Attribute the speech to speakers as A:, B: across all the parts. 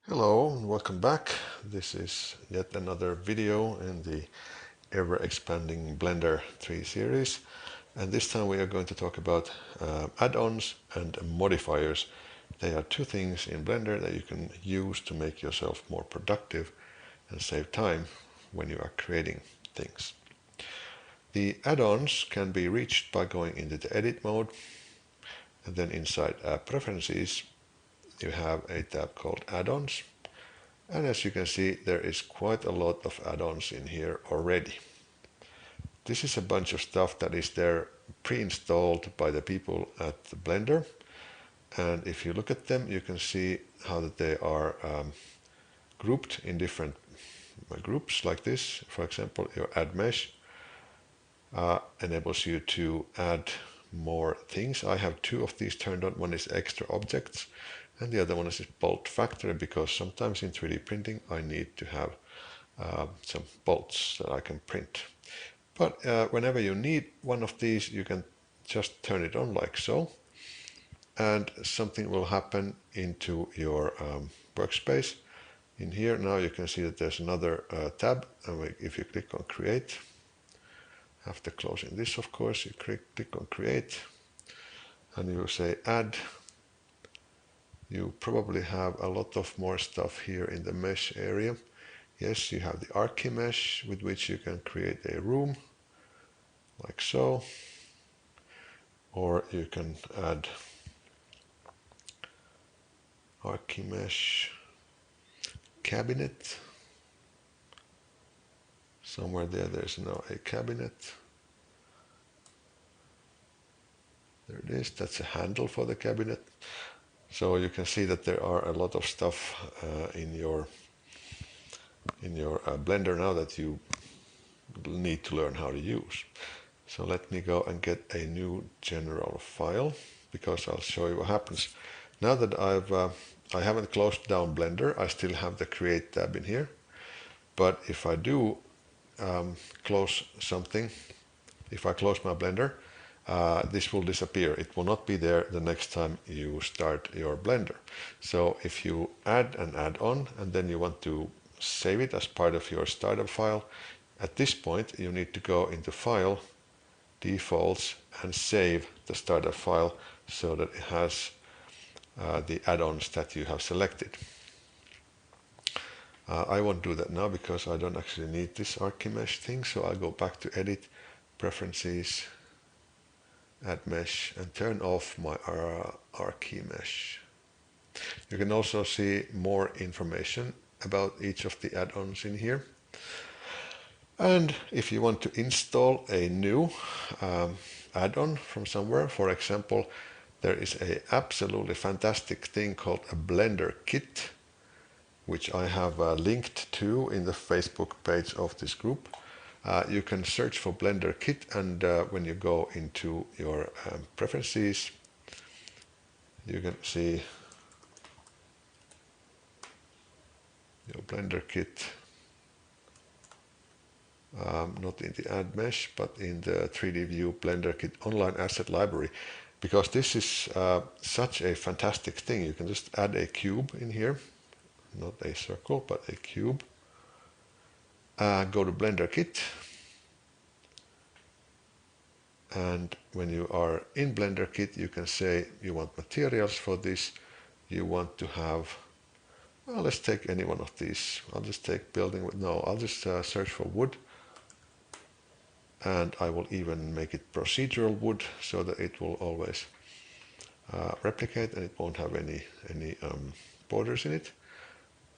A: Hello and welcome back. This is yet another video in the ever-expanding Blender 3 series, and this time we are going to talk about add-ons and modifiers. They are two things in Blender that you can use to make yourself more productive and save time when you are creating things. The add-ons can be reached by going into the edit mode, and then inside preferences you have a tab called add-ons. And as you can see, there is quite a lot of add-ons in here already. This is a bunch of stuff that is there pre-installed by the people at the Blender. And if you look at them, you can see how that they are grouped in different groups like this. For example, your add mesh enables you to add more things. I have two of these turned on. One is extra objects and the other one is bolt factory, because sometimes in 3D printing I need to have some bolts that I can print. But whenever you need one of these, you can just turn it on like so, and something will happen into your workspace. In here now you can see that there's another tab, and if you click on create, after closing this of course, you click on create and you say add. You probably have a lot of more stuff here in the mesh area. Yes, you have the archi mesh with which you can create a room like so, or you can add archi mesh cabinet. Somewhere there's now a cabinet. There it is. That's a handle for the cabinet. So you can see that there are a lot of stuff in your Blender now that you need to learn how to use. So let me go and get a new general file, because I'll show you what happens. Now that I haven't closed down Blender, I still have the create tab in here. But if I do close something, if I close my Blender, this will disappear. It will not be there the next time you start your Blender. So if you add an add-on and then you want to save it as part of your startup file, at this point you need to go into File, Defaults, and save the startup file so that it has the add-ons that you have selected. I won't do that now because I don't actually need this archi mesh thing, so I'll go back to Edit, Preferences, Add Mesh, and turn off my archi mesh. You can also see more information about each of the add-ons in here. And if you want to install a new add-on from somewhere, for example, there is an absolutely fantastic thing called a Blender Kit, which I have linked to in the Facebook page of this group. You can search for Blender Kit, and when you go into your preferences, you can see your Blender Kit, not in the Add Mesh, but in the 3D View Blender Kit Online Asset Library, because this is such a fantastic thing. You can just add a cube in here, not a circle, but a cube. Go to Blender Kit, and when you are in Blender Kit, you can say you want materials for this. You want to have, well, let's take any one of these. I'll just take building with, no, I'll just search for wood, and I will even make it procedural wood so that it will always replicate and it won't have any borders in it.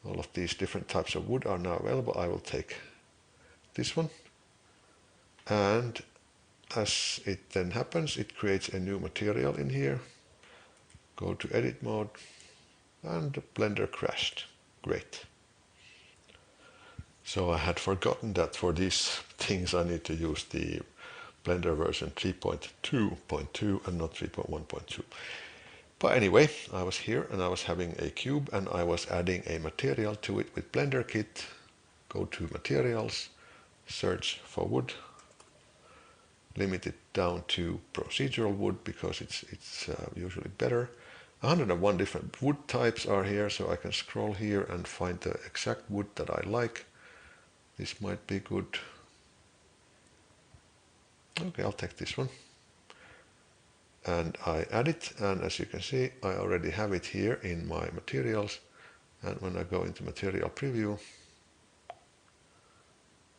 A: All of these different types of wood are now available. I will take this one, and as it then happens, it creates a new material in here. Go to edit mode, and Blender crashed. Great. So I had forgotten that for these things I need to use the Blender version 3.2.2 and not 3.1.2. But anyway, I was here and I was having a cube and I was adding a material to it with Blender Kit. Go to Materials, search for wood, limit it down to procedural wood because it's usually better. 101 different wood types are here, so I can scroll here and find the exact wood that I like. This might be good. Okay, I'll take this one. And I add it, and as you can see, I already have it here in my materials. And when I go into material preview,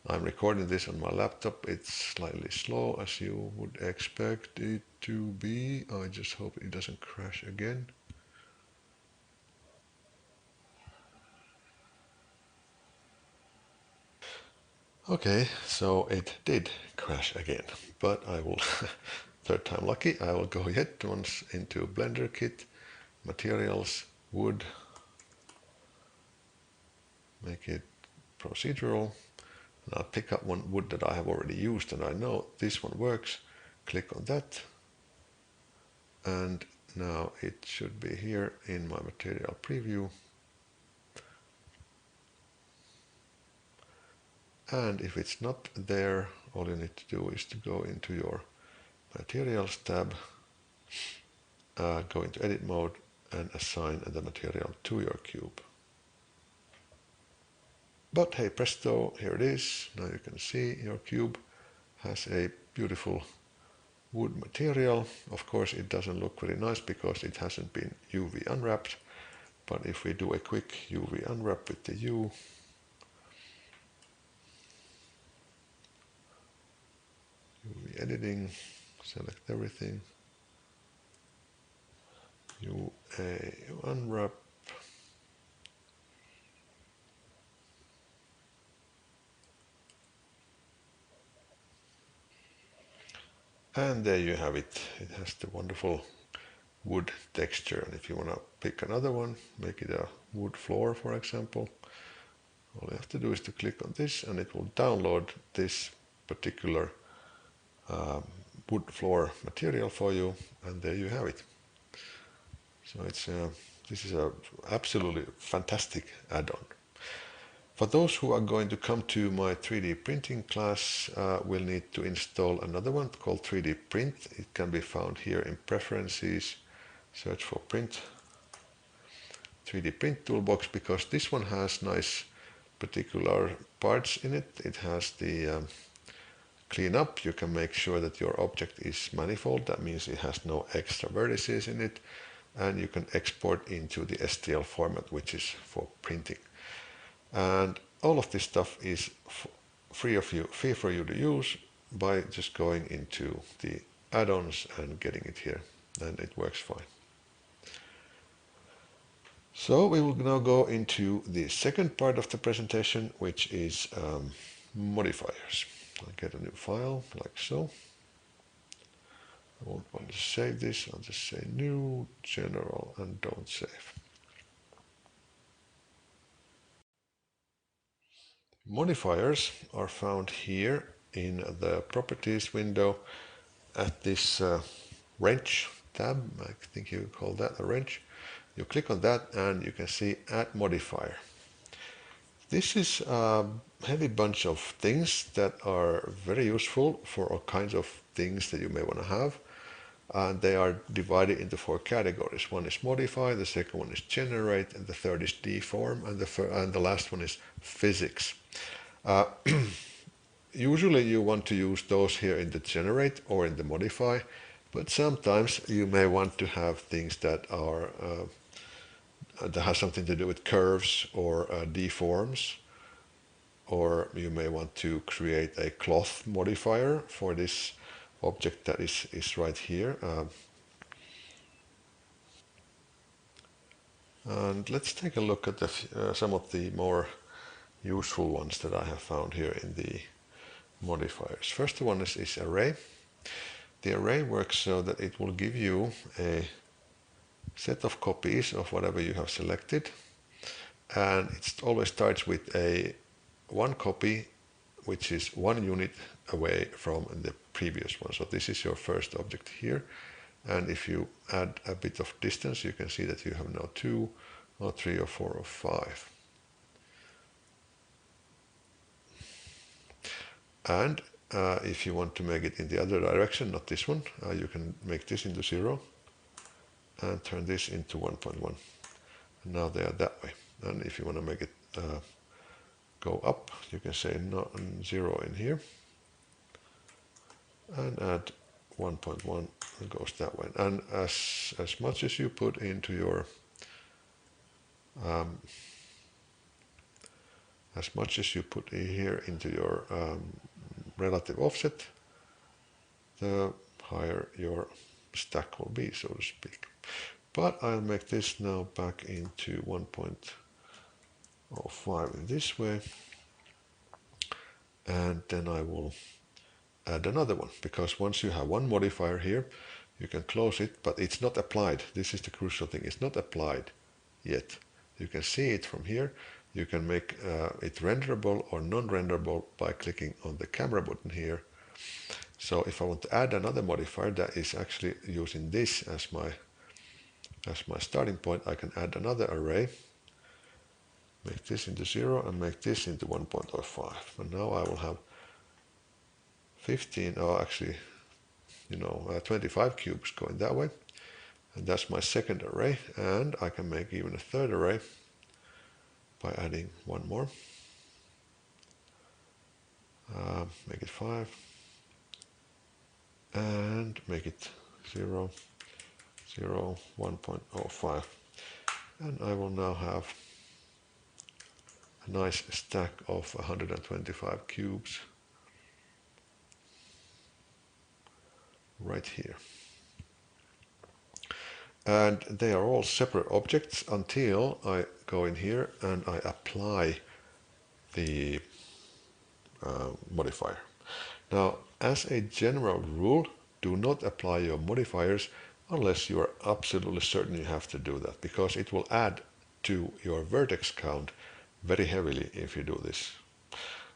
A: I'm recording this on my laptop. It's slightly slow, as you would expect it to be. I just hope it doesn't crash again. Okay, so it did crash again, but I will, third time lucky, I will go yet once into Blender Kit, Materials, Wood, make it procedural, and I'll pick up one wood that I have already used and I know this one works. Click on that, and now it should be here in my material preview. And if it's not there, all you need to do is to go into your Materials tab, go into Edit mode, and assign the material to your cube. But hey presto, here it is. Now you can see your cube has a beautiful wood material. Of course it doesn't look very nice because it hasn't been UV unwrapped. But if we do a quick UV unwrap with the UV editing, select everything, UA unwrap, and there you have it. It has the wonderful wood texture, and if you want to pick another one, make it a wood floor, for example, all you have to do is to click on this and it will download this particular wood floor material for you, and there you have it. So this is a absolutely fantastic add-on. For those who are going to come to my 3D printing class, we'll need to install another one called 3D Print. It can be found here in Preferences, search for Print, 3D Print Toolbox, because this one has nice particular parts in it. It has the clean up. You can make sure that your object is manifold. That means it has no extra vertices in it. And you can export into the STL format, which is for printing. And all of this stuff is free for you to use by just going into the add-ons and getting it here, and it works fine. So we will now go into the second part of the presentation, which is modifiers. I'll get a new file like so. I won't want to save this. I'll just say new, general, and don't save. Modifiers are found here in the properties window at this wrench tab. I think you call that a wrench. You click on that and you can see add modifier. This is a heavy bunch of things that are very useful for all kinds of things that you may want to have. And they are divided into 4 categories. One is modify, the second one is generate, and the third is deform, and the last one is physics. Usually you want to use those here in the generate or in the modify, but sometimes you may want to have things that are that has something to do with curves or deforms, or you may want to create a cloth modifier for this object that is right here. And let's take a look at some of the more useful ones that I have found here in the modifiers. First one is array. The array works so that it will give you a set of copies of whatever you have selected, and it always starts with a one copy which is 1 unit away from the previous one. So this is your first object here, and if you add a bit of distance you can see that you have now 2 or 3 or 4 or 5. And if you want to make it in the other direction, not this one, you can make this into 0, and turn this into 1.1. And now they are that way. And if you want to make it go up, you can say 0 in here and add 1.1, and goes that way. And as much as you put into your here into your relative offset, the higher your stack will be, so to speak. But I'll make this now back into 1.05 in this way, and then I will add another one, because once you have one modifier here, you can close it, but it's not applied. This is the crucial thing. It's not applied yet. You can see it from here. You can make it renderable or non-renderable by clicking on the camera button here. So if I want to add another modifier that is actually using this as my starting point, I can add another array, make this into 0 and make this into 1.05. And now I will have 15, or actually, 25 cubes going that way. And that's my second array. And I can make even a third array by adding one more. Make it 5. And make it 0, 0, 1.05. And I will now have a nice stack of 125 cubes right here. And they are all separate objects until I go in here and I apply the modifier. Now, as a general rule, do not apply your modifiers unless you are absolutely certain you have to do that, because it will add to your vertex count very heavily if you do this.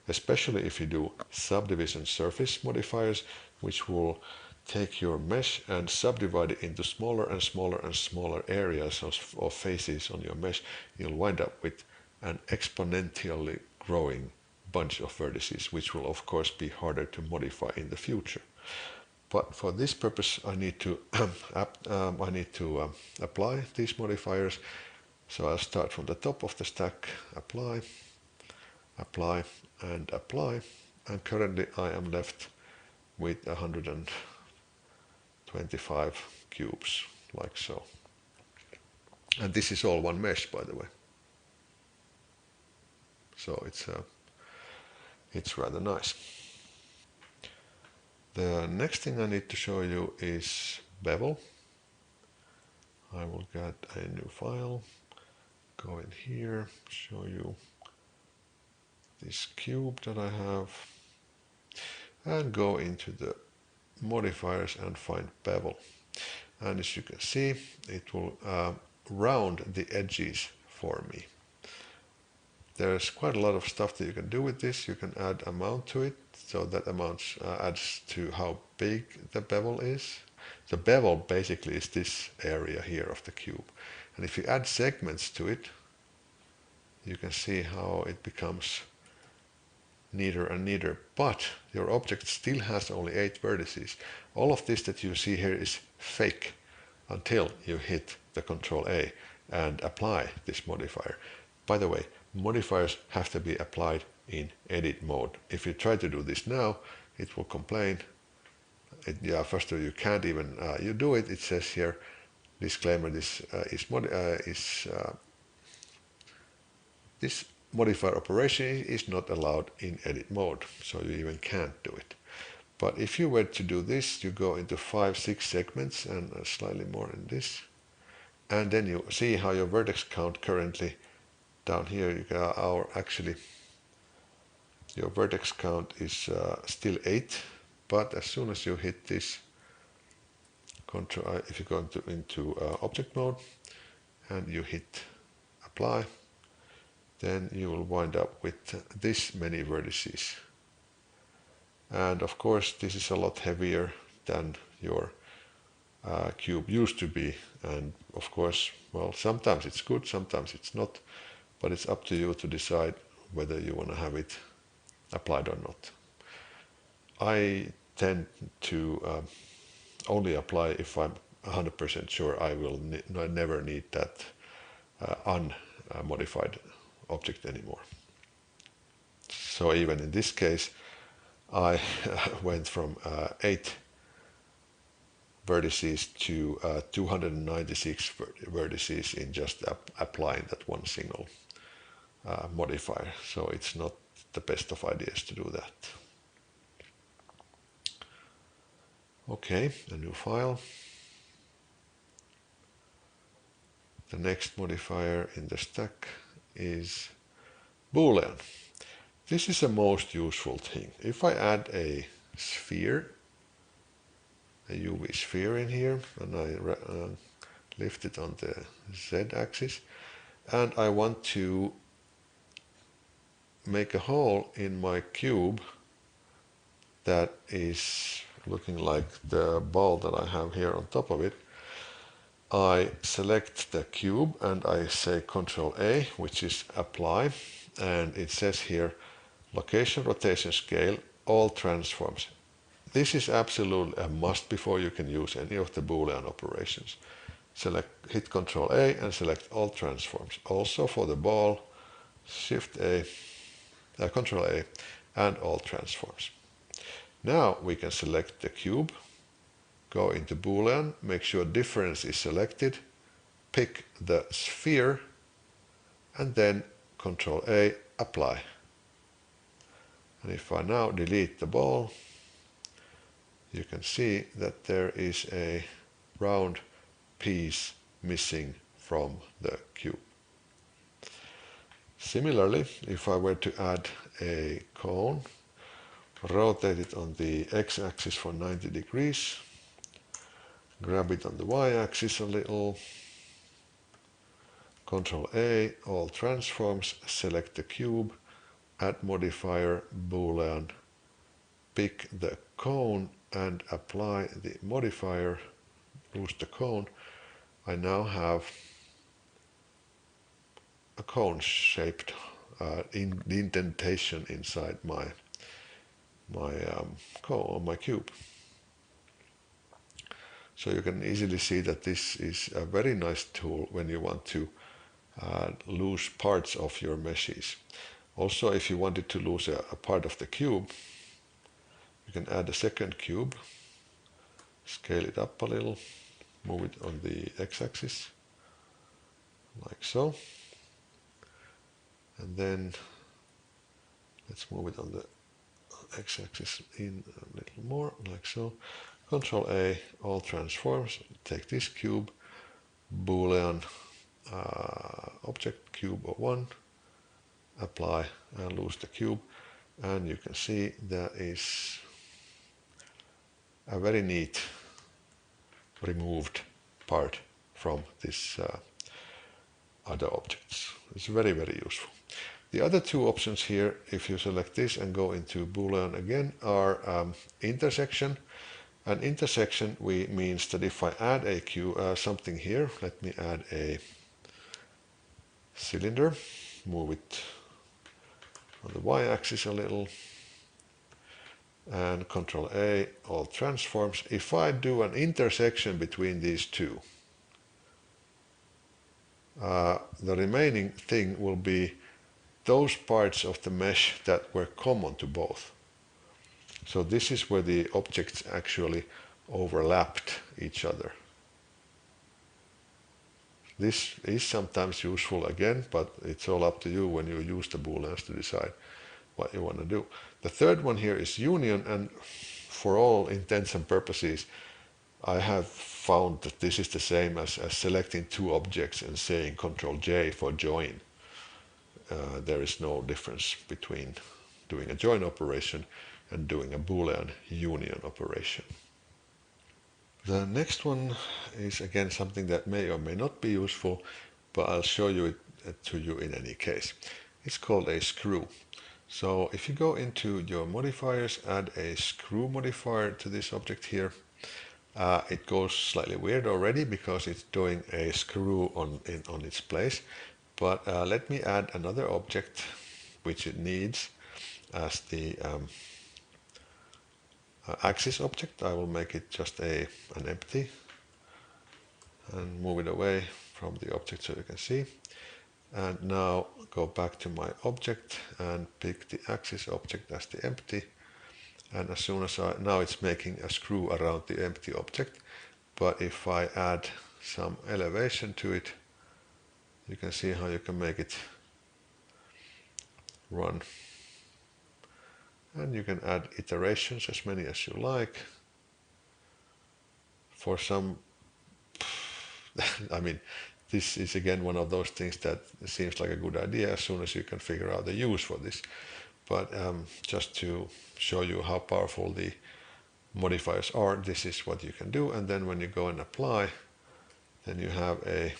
A: Especially if you do subdivision surface modifiers, which will take your mesh and subdivide it into smaller and smaller and smaller areas or faces on your mesh. You'll wind up with an exponentially growing bunch of vertices, which will of course be harder to modify in the future. But for this purpose, I need to apply these modifiers. So I'll start from the top of the stack, apply, apply, and apply. And currently I am left with 125 cubes, like so. And this is all one mesh, by the way. So it's rather nice. The next thing I need to show you is bevel. I will get a new file, go in here, show you this cube that I have, and go into the modifiers and find bevel. And as you can see, it will round the edges for me. There's quite a lot of stuff that you can do with this. You can add amount to it, so that amount adds to how big the bevel is. The bevel basically is this area here of the cube. And if you add segments to it, you can see how it becomes neater and neater. But your object still has only 8 vertices. All of this that you see here is fake until you hit the Control A and apply this modifier. By the way, modifiers have to be applied in edit mode. If you try to do this now, it will complain. First of all, you can't even you do it. It says here, disclaimer: this modifier operation is not allowed in edit mode, so you even can't do it. But if you were to do this, you go into 5, 6 segments and slightly more in this, and then you see how your vertex count currently down here. You can actually your vertex count is still 8, but as soon as you hit this control, if you go into object mode and you hit apply, then you will wind up with this many vertices. And of course, this is a lot heavier than your cube used to be. And of course, well, sometimes it's good, sometimes it's not, but it's up to you to decide whether you want to have it applied or not. I tend to only apply if I'm 100% sure I will never need that unmodified object anymore. So even in this case, I went from 8 vertices to 296 vertices in just applying that one single modifier. So it's not the best of ideas to do that. Okay, a new file. The next modifier in the stack is Boolean. This is the most useful thing. If I add a sphere, a UV sphere in here, and I lift it on the Z-axis, and I want to make a hole in my cube that is looking like the ball that I have here on top of it, I select the cube and I say Control A, which is apply, and it says here location, rotation, scale, all transforms. This is absolutely a must before you can use any of the Boolean operations. Hit Control A and select all transforms. Also for the ball, Shift A, Control A, and all transforms. Now we can select the cube, go into Boolean, make sure difference is selected, pick the sphere, and then Control A, apply. And if I now delete the ball, you can see that there is a round piece missing from the cube. Similarly, if I were to add a cone, rotate it on the x-axis for 90 degrees, grab it on the y-axis a little, Control A, all transforms, select the cube, add modifier, Boolean, pick the cone and apply the modifier, lose the cone. I now have a cone-shaped indentation inside my cube. So you can easily see that this is a very nice tool when you want to lose parts of your meshes. Also, if you wanted to lose a part of the cube, you can add a second cube, scale it up a little, move it on the x-axis, like so. And then let's move it on the x-axis in a little more, like so. Control A, all transforms, take this cube, Boolean object cube of 1, apply and lose the cube, and you can see there is a very neat removed part from this other objects. It's very, very useful. The other two options here, if you select this and go into Boolean again, are intersection. And intersection means that if I add a something here, let me add a cylinder, move it on the y-axis a little, and Control A, all transforms. If I do an intersection between these two, the remaining thing will be those parts of the mesh that were common to both. So this is where the objects actually overlapped each other. This is sometimes useful again, but it's all up to you when you use the Booleans to decide what you want to do. The third one here is union, and for all intents and purposes, I have found that this is the same as selecting two objects and saying Control J for join. There is no difference between doing a join operation and doing a Boolean union operation. The next one is again something that may or may not be useful, but I'll show you it to you in any case. It's called a screw. So if you go into your modifiers, add a screw modifier to this object here. It goes slightly weird already because it's doing a screw on its place. But let me add another object which it needs as the axis object. I will make it just an empty and move it away from the object so you can see. And now go back to my object and pick the axis object as the empty. And as soon as now it's making a screw around the empty object. But if I add some elevation to it, you can see how you can make it run. And you can add iterations, as many as you like. For some, I mean, this is again one of those things that seems like a good idea as soon as you can figure out the use for this. But just to show you how powerful the modifiers are, this is what you can do. And then when you go and apply, then you have a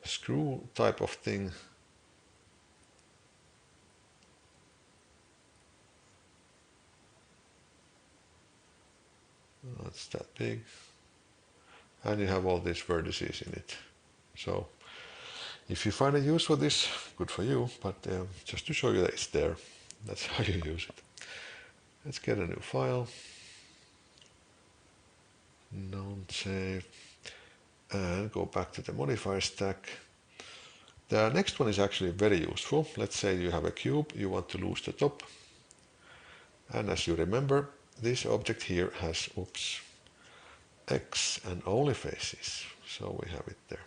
A: screw type of thing. Not that big. And you have all these vertices in it. So if you find a use for this, good for you, but just to show you that it's there, that's how you use it. Let's get a new file. Don't save. And go back to the modifier stack. The next one is actually very useful. Let's say you have a cube, you want to lose the top. And as you remember, this object here has, X and only faces. So we have it there.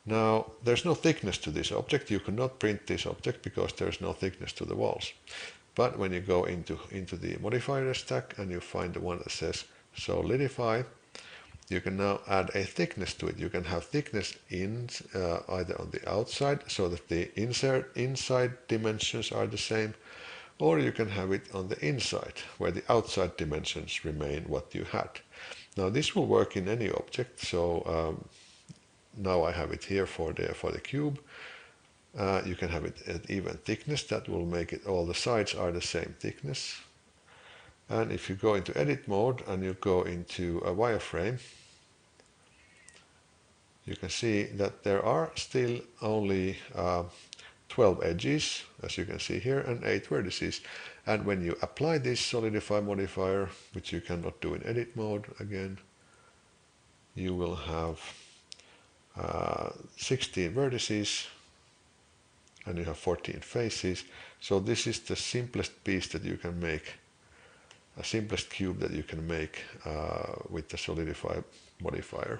A: Now, there's no thickness to this object. You cannot print this object because there's no thickness to the walls. But when you go into the modifier stack and you find the one that says solidify, you can now add a thickness to it. You can have thickness either on the outside so that the inside dimensions are the same, or you can have it on the inside where the outside dimensions remain what you had. Now this will work in any object. So now I have it here for the cube. You can have it at even thickness. That will make it all the sides are the same thickness. And if you go into edit mode and you go into a wireframe, you can see that there are still only 12 edges, as you can see here, and 8 vertices. And when you apply this solidify modifier, which you cannot do in edit mode again, you will have 16 vertices and you have 14 faces. So this is the simplest piece that you can make, a simplest cube that you can make with the solidify modifier.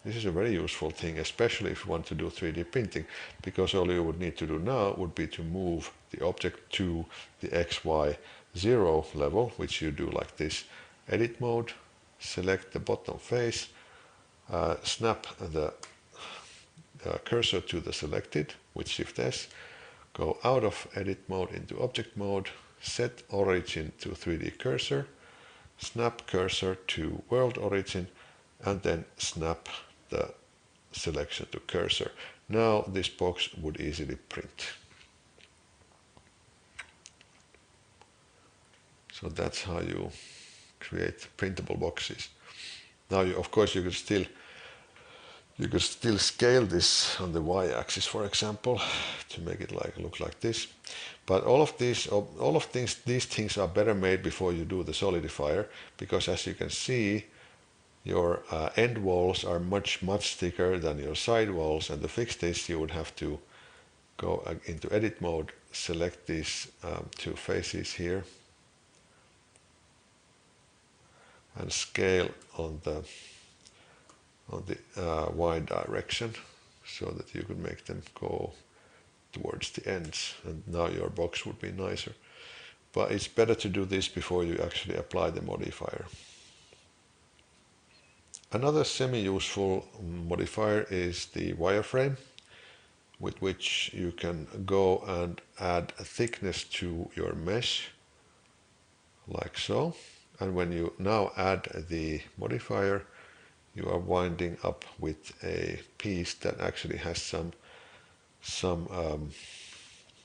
A: This is a very useful thing, especially if you want to do 3D printing, because all you would need to do now would be to move the object to the XY 0 level, which you do like this. Edit mode, select the bottom face, snap the cursor to the selected with Shift S, go out of edit mode into object mode, set origin to 3D cursor, snap cursor to world origin, and then snap the selection to cursor. Now this box would easily print. So that's how you create printable boxes. Now of course you could still scale this on the y-axis, for example, to make it look like this. But all of these things are better made before you do the solidifier, because as you can see, your end walls are much thicker than your side walls, and to fix this you would have to go into edit mode, select these two faces here, and scale on the y direction so that you could make them go towards the ends, and now your box would be nicer. But it's better to do this before you actually apply the modifier. Another semi-useful modifier is the wireframe, with which you can go and add a thickness to your mesh, like so. And when you now add the modifier, you are winding up with a piece that actually has some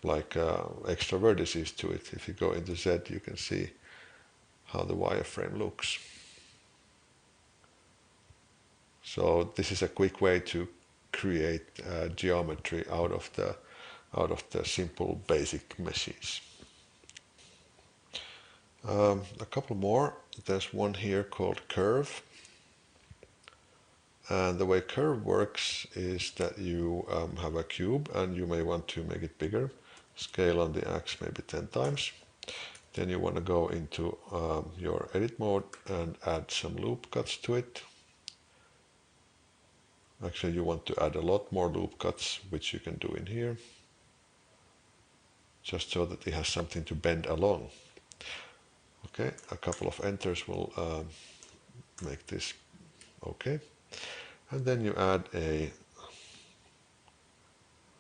A: extra vertices to it. If you go into Z, you can see how the wireframe looks. So this is a quick way to create geometry out of the simple basic meshes. A couple more. There's one here called curve. And the way curve works is that you have a cube and you may want to make it bigger. Scale on the X maybe 10 times. Then you want to go into your edit mode and add some loop cuts to it. Actually, you want to add a lot more loop cuts, which you can do in here, just so that it has something to bend along. Okay, a couple of enters will make this okay. And then you add a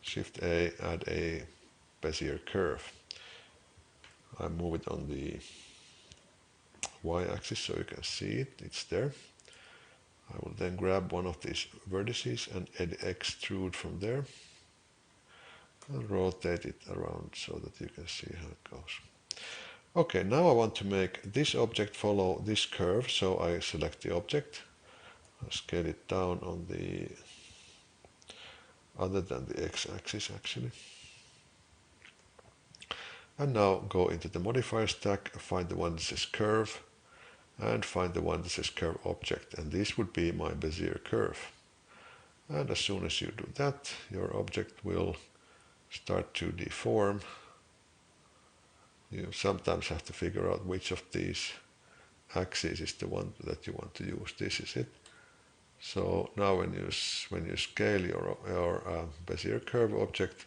A: Shift A, add a Bezier curve. I move it on the y-axis so you can see it, it's there. I will then grab one of these vertices and extrude from there and rotate it around so that you can see how it goes. Okay, now I want to make this object follow this curve, so I select the object, I scale it down on the other than the x-axis actually. And now go into the modifier stack, find the one that says curve, and find the one that says curve object, and this would be my Bezier curve. And as soon as you do that, your object will start to deform. You sometimes have to figure out which of these axes is the one that you want to use. This is it. So now when you scale your Bezier curve object,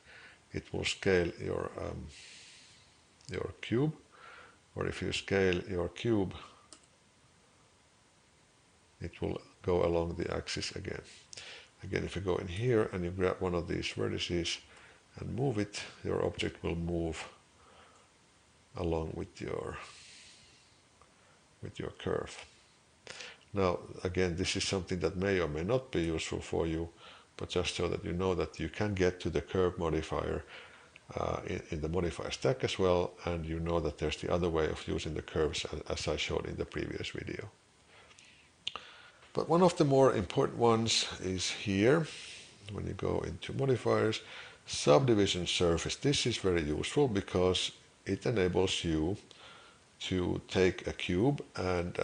A: it will scale your cube, or if you scale your cube, it will go along the axis again. Again, if you go in here and you grab one of these vertices and move it, your object will move along with your curve. Now, again, this is something that may or may not be useful for you, but just so that you know that you can get to the curve modifier in the modifier stack as well, and you know that there's the other way of using the curves as I showed in the previous video. But one of the more important ones is here, when you go into modifiers, subdivision surface. This is very useful because it enables you to take a cube and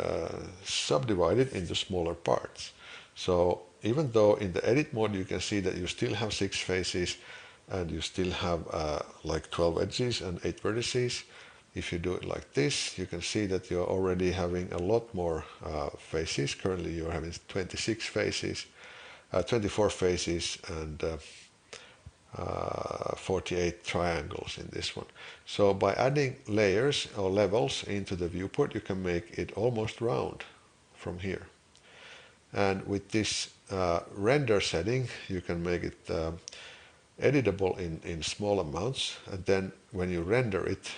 A: subdivide it into smaller parts. So even though in the edit mode you can see that you still have 6 faces and you still have like 12 edges and 8 vertices, if you do it like this, you can see that you're already having a lot more faces. Currently you're having 26 faces, 24 faces and 48 triangles in this one. So by adding layers or levels into the viewport, you can make it almost round from here. And with this render setting, you can make it editable in small amounts, and then when you render it,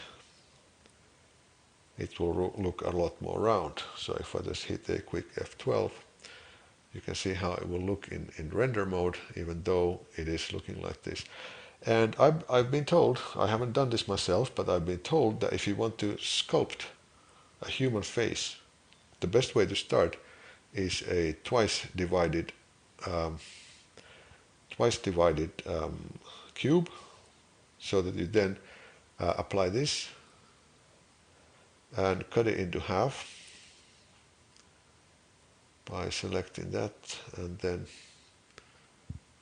A: it will look a lot more round. So if I just hit a quick F12, you can see how it will look in render mode, even though it is looking like this. And I've been told, I haven't done this myself, but I've been told that if you want to sculpt a human face, the best way to start is a twice divided cube, so that you then apply this and cut it into half by selecting that, and then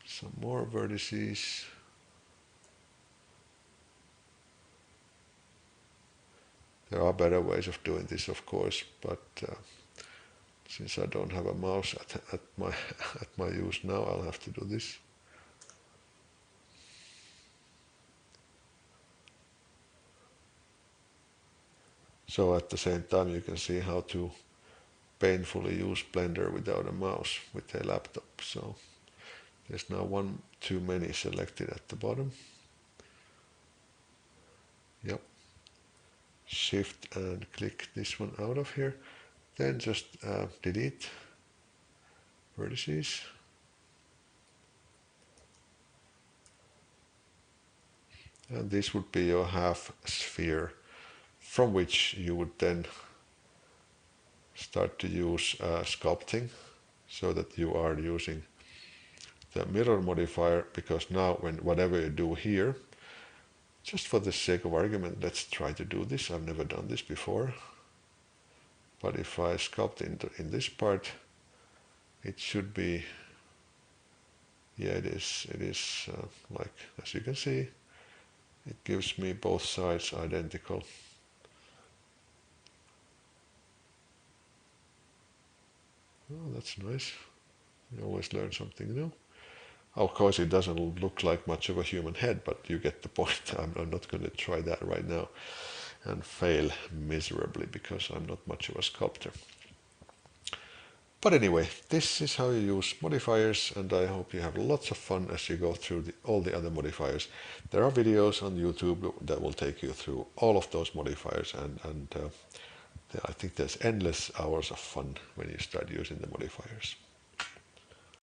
A: some more vertices. There are better ways of doing this, of course, but since I don't have a mouse at my use now, I'll have to do this. So at the same time, you can see how to painfully use Blender without a mouse with a laptop. So there's now one too many selected at the bottom. Yep. Shift and click this one out of here. Then just delete vertices. And this would be your half sphere, from which you would then start to use sculpting, so that you are using the mirror modifier, because now whatever you do here, just for the sake of argument, let's try to do this. I've never done this before. But if I sculpt in this part, it should be, yeah, it is like, as you can see, it gives me both sides identical. Oh, that's nice. You always learn something new. Of course, it doesn't look like much of a human head, but you get the point. I'm not going to try that right now and fail miserably because I'm not much of a sculptor. But anyway, this is how you use modifiers, and I hope you have lots of fun as you go through all the other modifiers. There are videos on YouTube that will take you through all of those modifiers, and I think there's endless hours of fun when you start using the modifiers.